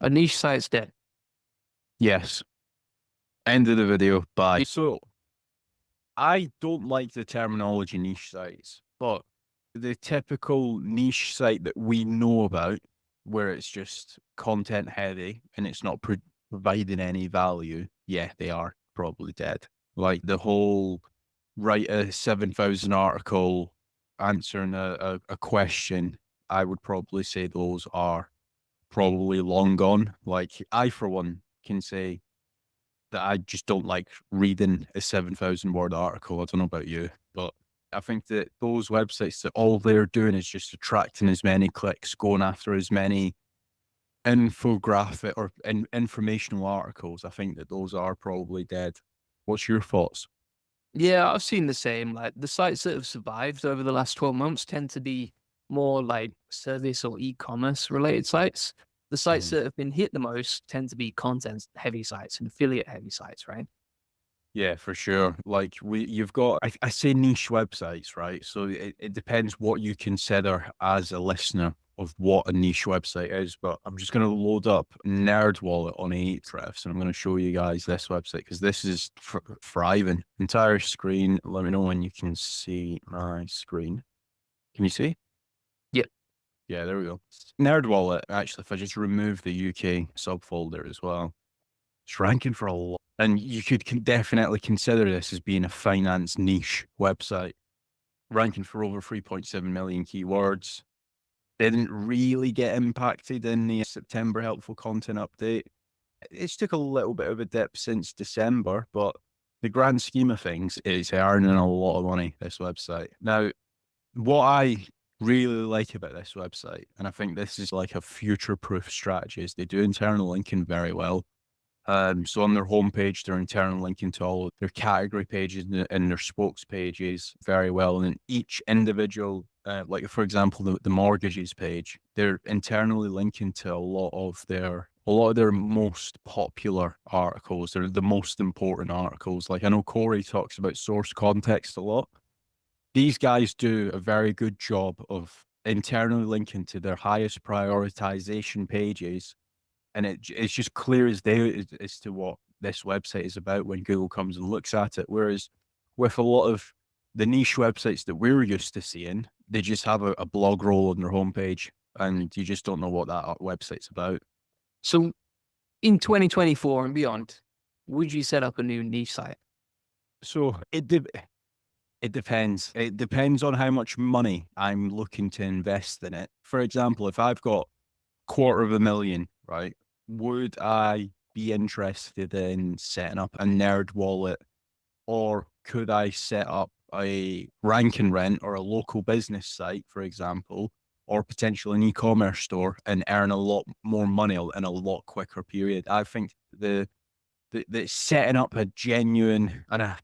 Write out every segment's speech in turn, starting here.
A niche site's dead. Yes. End of the video. Bye. So I don't like the terminology niche sites, but the typical niche site that we know about, where it's just content heavy and it's not providing any value, yeah, they are probably dead. Like the whole write a 7,000 article answering a question, I would probably say those are probably long gone. Like I, for one, can say that I just don't like reading a 7,000 word article. I don't know about you, but I think that those websites that all they're doing is just attracting as many clicks, going after as many infographic or informational articles. I think that those are probably dead. What's your thoughts? Yeah, I've seen the same. Like the sites that have survived over the last 12 months tend to be more like service or e-commerce related sites. The sites Mhm. that have been hit the most tend to be content heavy sites and affiliate heavy sites, right? Yeah, for sure. Like you've got, I say niche websites, right? So it depends what you consider as a listener of what a niche website is. But I'm just going to load up NerdWallet on Ahrefs and I'm going to show you guys this website because this is thriving. Entire screen. Let me know when you can see my screen. Can you see? Yeah. Yeah, there we go. NerdWallet, actually, if I just remove the UK subfolder as well, it's ranking for a lot. And you could definitely consider this as being a finance niche website, ranking for over 3.7 million keywords. They didn't really get impacted in the September helpful content update. It's took a little bit of a dip since December, but the grand scheme of things is earning a lot of money, this website. Now, what I really like about this website, and I think this is like a future-proof strategy, is they do internal linking very well. So on their homepage, their internal linking to all of their category pages and their spokes pages very well. And each individual, like for example, the mortgages page, they're internally linking to a lot of their most popular articles. They're the most important articles. Like I know Corey talks about source context a lot. These guys do a very good job of internally linking to their highest prioritization pages, and it's just clear as day as to what this website is about when Google comes and looks at it. Whereas with a lot of the niche websites that we're used to seeing, they just have a blog roll on their homepage, and you just don't know what that website's about. So in 2024 and beyond, would you set up a new niche site? So it depends. It depends on how much money I'm looking to invest in it. For example, if I've got 250,000, right, would I be interested in setting up a nerd wallet, or could I set up a rank and rent or a local business site, for example, or potentially an e-commerce store and earn a lot more money in a lot quicker period? I think the setting up a genuine, and I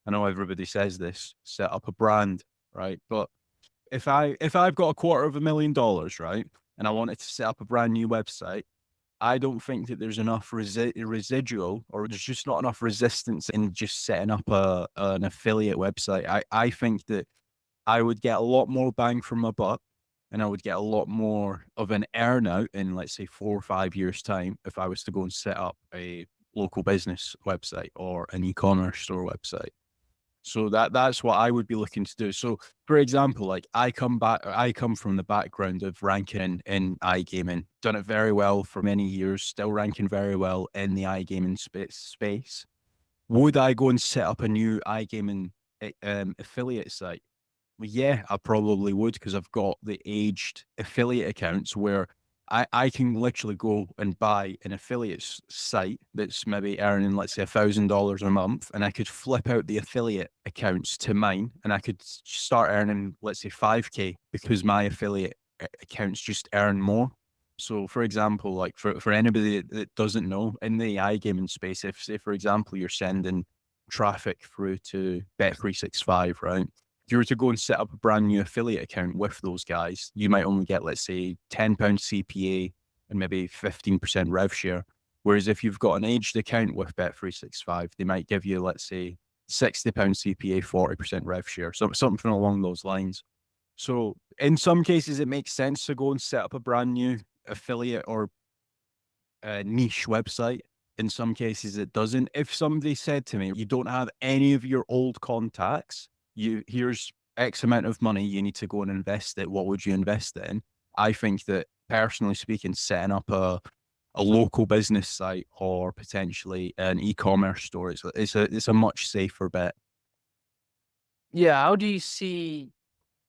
know everybody says this, set up a brand, right? But if I've got $250,000, right, and I wanted to set up a brand new website, I don't think that there's enough residual, or there's just not enough resistance in just setting up an affiliate website. I think that I would get a lot more bang for my buck, and I would get a lot more of an earn out in, let's say, 4 or 5 years' time if I was to go and set up a local business website or an e-commerce store website. So that's what I would be looking to do. So, for example, like I come from the background of ranking in iGaming, done it very well for many years, still ranking very well in the iGaming space. Would I go and set up a new iGaming affiliate site? Well, yeah, I probably would, because I've got the aged affiliate accounts where I can literally go and buy an affiliate site that's maybe earning, let's say, $1,000 a month, and I could flip out the affiliate accounts to mine, and I could start earning, let's say, 5K because my affiliate accounts just earn more. So, for example, like for anybody that doesn't know, in the iGaming space, if, say, for example, you're sending traffic through to Bet365, right? If you were to go and set up a brand new affiliate account with those guys, you might only get, let's say, £10 CPA and maybe 15% rev share. Whereas if you've got an aged account with Bet365, they might give you, let's say, £60 CPA, 40% rev share, something along those lines. So in some cases, it makes sense to go and set up a brand new affiliate or a niche website. In some cases, it doesn't. If somebody said to me, you don't have any of your old contacts, here's X amount of money, you need to go and invest it. What would you invest it in? I think that, personally speaking, setting up a local business site or potentially an e-commerce store it's a much safer bet. Yeah, how do you see,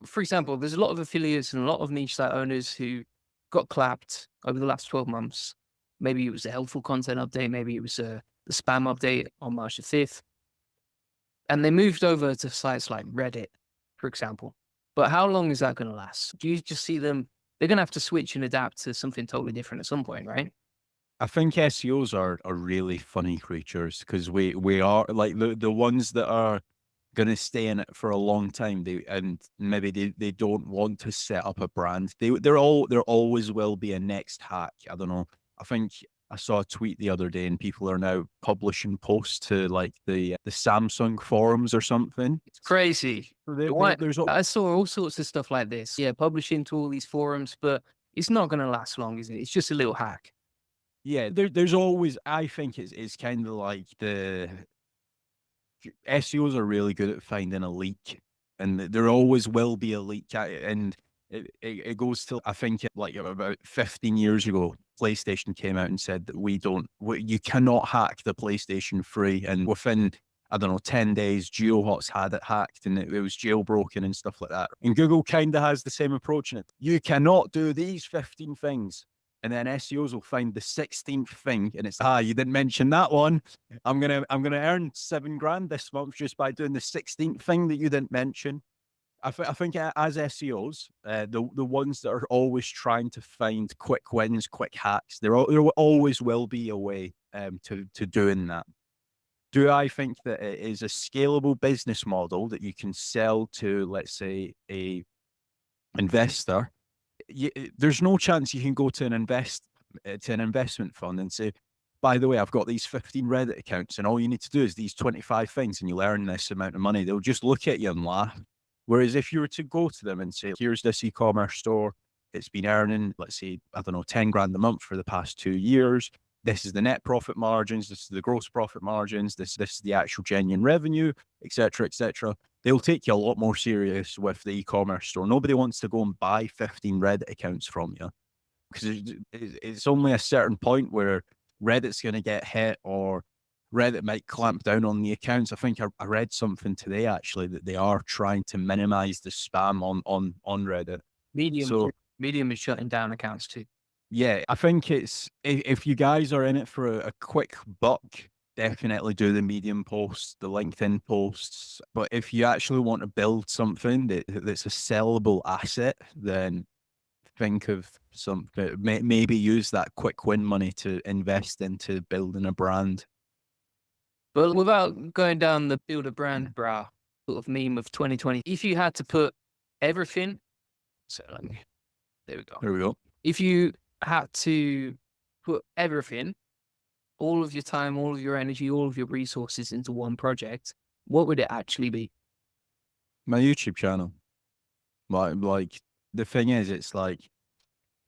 for example, there's a lot of affiliates and a lot of niche site owners who got clapped over the last 12 months. Maybe it was a helpful content update, maybe it was the spam update on March the 5th. And they moved over to sites like Reddit, for example. But how long is that going to last? Do you just see them? They're going to have to switch and adapt to something totally different at some point, right? I think SEOs are really funny creatures because we are like the ones that are going to stay in it for a long time. And maybe they don't want to set up a brand. There always will be a next hack. I don't know. I think I saw a tweet the other day, and people are now publishing posts to like the Samsung forums or something. It's crazy. There, there's I saw all sorts of stuff like this. Yeah, publishing to all these forums, but it's not going to last long, is it? It's just a little hack. Yeah, there's always. I think it's kind of like the SEOs are really good at finding a leak, and there always will be a leak. And it goes to, I think, like about 15 years ago, PlayStation came out and said that you cannot hack the PlayStation free. And within, I don't know, 10 days, GeoHot's had it hacked and it was jailbroken and stuff like that. And Google kind of has the same approach in it. You cannot do these 15 things. And then SEOs will find the 16th thing, and it's you didn't mention that one. I'm gonna earn $7,000 this month just by doing the 16th thing that you didn't mention. I think as SEOs, the ones that are always trying to find quick wins, quick hacks, there always will be a way to doing that. Do I think that it is a scalable business model that you can sell to, let's say, a investor? There's no chance you can go to an investment fund and say, by the way, I've got these 15 Reddit accounts and all you need to do is these 25 things and you'll earn this amount of money. They'll just look at you and laugh. Whereas if you were to go to them and say, here's this e-commerce store, it's been earning, let's say, I don't know, 10 grand a month for the past 2 years. This is the net profit margins. This is the gross profit margins. This is the actual genuine revenue, et cetera, et cetera. They'll take you a lot more serious with the e-commerce store. Nobody wants to go and buy 15 Reddit accounts from you because it's only a certain point where Reddit's going to get hit or Reddit might clamp down on the accounts. I think I read something today actually that they are trying to minimize the spam on Reddit. Medium is shutting down accounts too. Yeah, I think it's if you guys are in it for a quick buck, definitely do the Medium posts, the LinkedIn posts. But if you actually want to build something that's a sellable asset, then think of something. Maybe use that quick win money to invest into building a brand. But without going down the build a brand bra sort of meme of 2020, if you had to put everything, there we go. There we go. If you had to put everything, all of your time, all of your energy, all of your resources into one project, what would it actually be? My YouTube channel. Like the thing is, it's like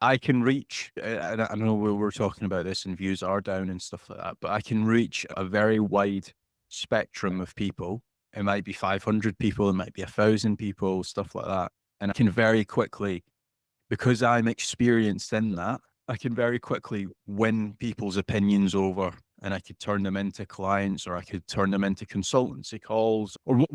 I can reach, and I know we're talking about this and views are down and stuff like that, but I can reach a very wide spectrum of people. It might be 500 people, it might be 1,000 people, stuff like that. And I can very quickly, because I'm experienced in that, I can very quickly win people's opinions over and I could turn them into clients or I could turn them into consultancy calls or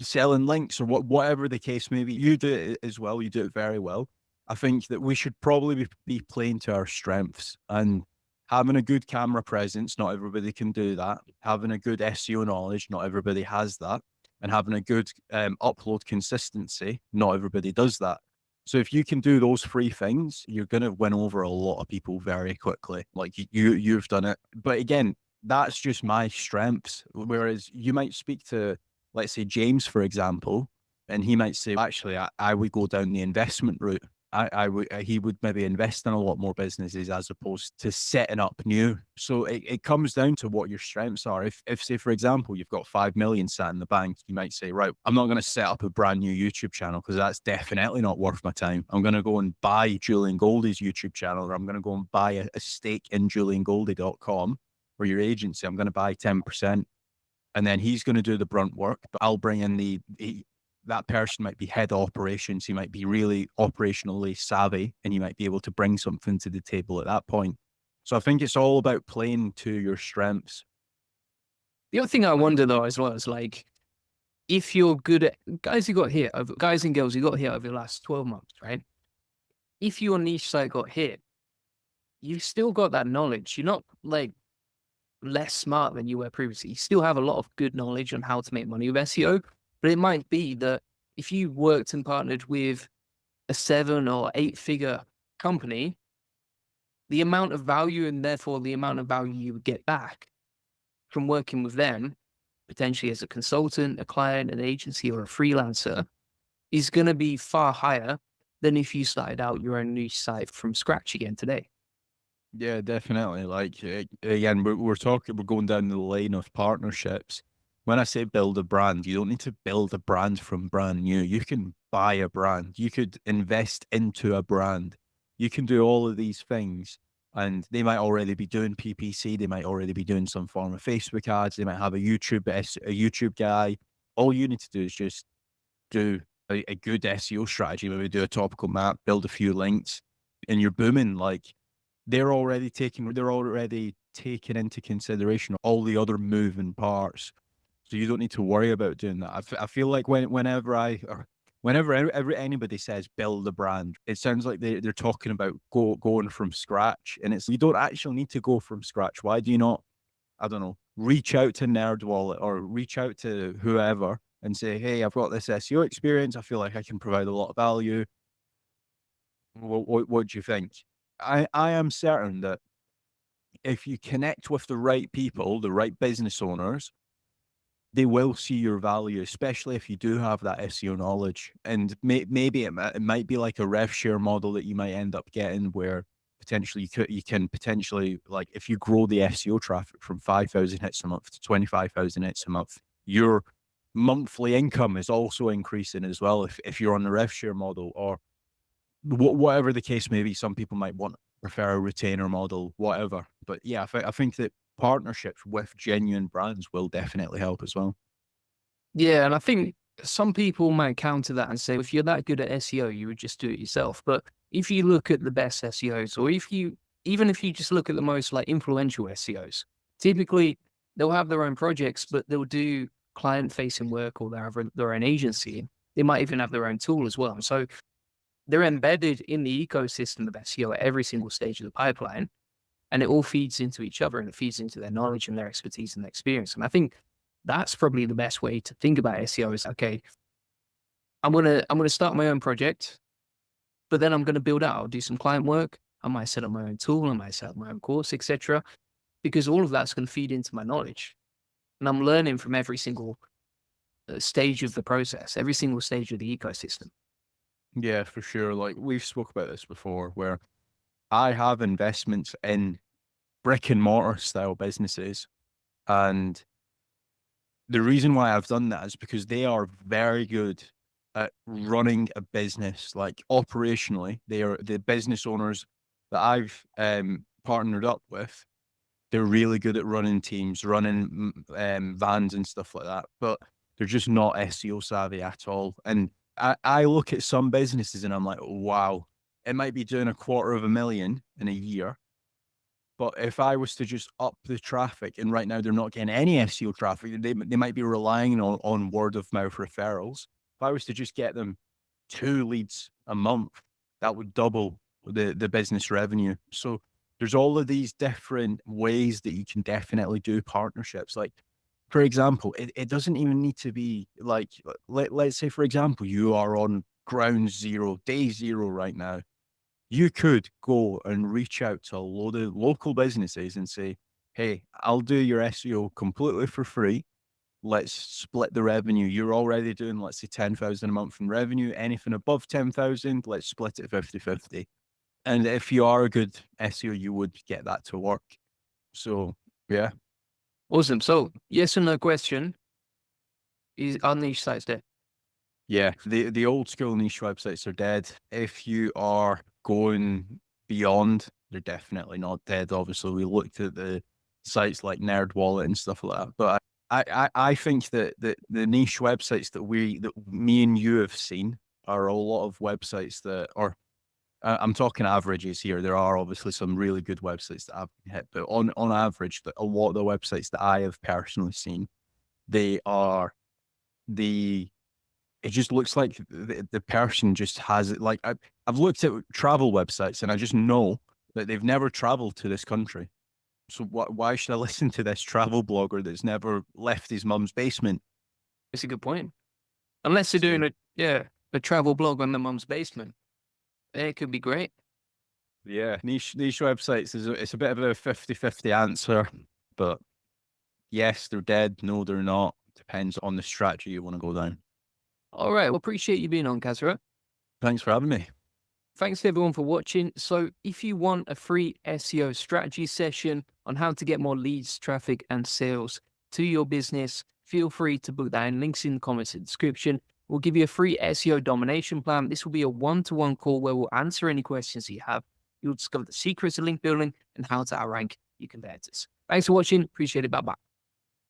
selling links or whatever the case may be. You do it as well. You do it very well. I think that we should probably be playing to our strengths and having a good camera presence. Not everybody can do that. Having a good SEO knowledge. Not everybody has that. And having a good upload consistency. Not everybody does that. So if you can do those three things, you're going to win over a lot of people very quickly. Like you've done it. But again, that's just my strengths. Whereas you might speak to, let's say, James, for example, and he might say, actually, I would go down the investment route. he would maybe invest in a lot more businesses as opposed to setting up new. So it comes down to what your strengths are. If say, for example, you've got 5 million sat in the bank, you might say, right, I'm not going to set up a brand new YouTube channel because that's definitely not worth my time. I'm going to go and buy Julian Goldie's YouTube channel, or I'm going to go and buy a stake in juliangoldie.com or your agency. I'm going to buy 10%. And then he's going to do the brunt work, but I'll bring in that person might be head of operations. He might be really operationally savvy, and he might be able to bring something to the table at that point. So I think it's all about playing to your strengths. The other thing I wonder though as well is like, if you're good at guys guys and girls who got hit over the last 12 months, right? If your niche site got hit, you've still got that knowledge. You're not like less smart than you were previously. You still have a lot of good knowledge on how to make money with SEO, but it might be that if you worked and partnered with a 7 or 8 figure company, the amount of value and therefore the amount of value you would get back from working with them, potentially as a consultant, a client, an agency, or a freelancer, is going to be far higher than if you started out your own niche site from scratch again today. Yeah, definitely. Like again, we're going down the lane of partnerships. When I say build a brand, you don't need to build a brand from brand new. You can buy a brand. You could invest into a brand. You can do all of these things, and they might already be doing PPC. They might already be doing some form of Facebook ads. They might have a YouTube guy. All you need to do is just do a good SEO strategy. Maybe do a topical map, build a few links, and you're booming. Like they're already taking into consideration all the other moving parts. So you don't need to worry about doing that. I feel like whenever anybody says build a brand, it sounds like they're talking about going from scratch. And you don't actually need to go from scratch. Why do you not, I don't know, reach out to NerdWallet or reach out to whoever and say, hey, I've got this SEO experience. I feel like I can provide a lot of value. What do you think? I am certain that if you connect with the right people, the right business owners, they will see your value, especially if you do have that SEO knowledge. And maybe it might be like a rev share model that you might end up getting, where potentially you can potentially, like, if you grow the SEO traffic from 5,000 hits a month to 25,000 hits a month, your monthly income is also increasing as well. If you're on the rev share model, or whatever the case may be, some people might prefer a retainer model, whatever. But yeah, I think that partnerships with genuine brands will definitely help as well. Yeah, and I think some people might counter that and say, if you're that good at SEO, you would just do it yourself. But if you look at the best SEOs, or even if you just look at the most like influential SEOs, typically they'll have their own projects, but they'll do client-facing work, or they have their own agency. They might even have their own tool as well. So they're embedded in the ecosystem of SEO at every single stage of the pipeline, and it all feeds into each other, and it feeds into their knowledge and their expertise and their experience. And I think that's probably the best way to think about SEO is, okay, I'm gonna start my own project, but then I'm gonna build out. I'll do some client work. I might set up my own tool. I might set up my own course, etc. Because all of that's going to feed into my knowledge, and I'm learning from every single stage of the process, every single stage of the ecosystem. Yeah, for sure. Like we've spoke about this before, where I have investments in brick and mortar style businesses, and the reason why I've done that is because they are very good at running a business. Like operationally, they are the business owners that I've partnered up with. They're really good at running teams, running vans and stuff like that, but they're just not SEO savvy at all. And I look at some businesses and I'm like, wow, it might be doing $250,000 in a year, but if I was to just up the traffic, and right now they're not getting any SEO traffic, they might be relying on word of mouth referrals. If I was to just get them 2 leads a month, that would double the business revenue. So there's all of these different ways that you can definitely do partnerships. Like, for example, it doesn't even need to be like, let's say, for example, you are on ground zero, day zero right now. You could go and reach out to a load of local businesses and say, hey, I'll do your SEO completely for free. let's split the revenue. You're already doing, let's say, 10,000 a month in revenue. Anything above 10,000, let's split it 50-50. And if you are a good SEO, you would get that to work. So, yeah. Awesome. So, yes or no question, are niche sites dead? Yeah, the old school niche websites are dead. If you are going beyond, they're definitely not dead. Obviously, we looked at the sites like NerdWallet and stuff like that. But I think that the niche websites that me and you have seen are a lot of websites that are. I'm talking averages here. There are obviously some really good websites that I've hit, but on average, a lot of the websites that I have personally seen, they are the it just looks like the person just has it. Like I've looked at travel websites and I just know that they've never traveled to this country. So why should I listen to this travel blogger that's never left his mum's basement? It's a good point. Unless they're So, doing a travel blog on the mum's basement. It could be great. yeah, niche websites it's a bit of a 50-50 answer, but yes, they're dead. No, they're not. Depends on the strategy you want to go down. All right. Well, appreciate you being on, Kazra. Thanks for having me. Thanks to everyone for watching. So if you want a free SEO strategy session on how to get more leads, traffic, and sales to your business, feel free to book that in. Links in the comments and description. We'll give you a free SEO domination plan. This will be a one-to-one call where we'll answer any questions you have. You'll discover the secrets of link building and how to outrank your competitors. Thanks for watching. Appreciate it. Bye-bye.